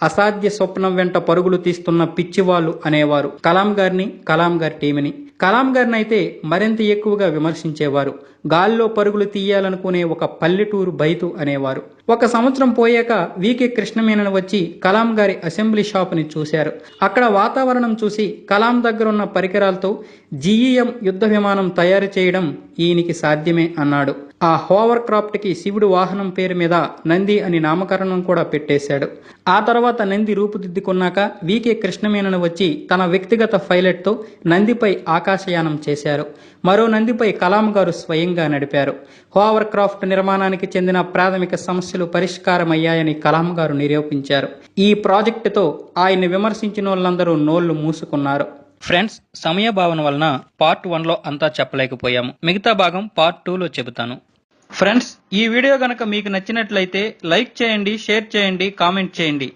అసాధ్య స్వప్నం వెంట పరుగులు తీస్తున్న పిచ్చివాళ్లు అనేవారు కలాం గారిని, కలాం గారి టీంని. కలాం గారిని అయితే మరింత ఎక్కువగా విమర్శించేవారు. గాల్లో పరుగులు తీయాలనుకునే ఒక పల్లెటూరు బైతు అనేవారు. ఒక సంవత్సరం పోయాక వికే కృష్ణమేనన్ వచ్చి కలాం గారి అసెంబ్లీ షాపుని చూశారు. అక్కడ వాతావరణం చూసి కలాం దగ్గరున్న పరికరాలతో జీఈఎం యుద్ధ విమానం తయారు చేయడం ఈయనకి సాధ్యమే అన్నాడు. ఆ హోవర్ క్రాఫ్ట్ కి శివుడు వాహనం పేరు మీద నంది అని నామకరణం కూడా పెట్టేశాడు. ఆ తర్వాత నంది రూపుదిద్దుకున్నాక వికే కృష్ణమేనన్ వచ్చి తన వ్యక్తిగత పైలట్ తో నందిపై ఆకాశయానం చేశారు. మరో నందిపై కలాం గారు స్వయంగా నడిపారు. హోవర్ క్రాఫ్ట్ నిర్మాణానికి చెందిన ప్రాథమిక సమస్యలు పరిష్కారమయ్యాయని కలాం గారు నిరూపించారు. ఈ ప్రాజెక్టుతో ఆయన్ని విమర్శించిన వాళ్ళందరూ నోళ్లు మూసుకున్నారు. ఫ్రెండ్స్, సమయభావన వలన పార్ట్ 1లో అంతా చెప్పలేకపోయాము. మిగతా భాగం పార్ట్ 2లో చెబుతాను. ఫ్రెండ్స్, ఈ వీడియో గనక మీకు నచ్చినట్లయితే లైక్ చేయండి, షేర్ చేయండి, కామెంట్ చేయండి.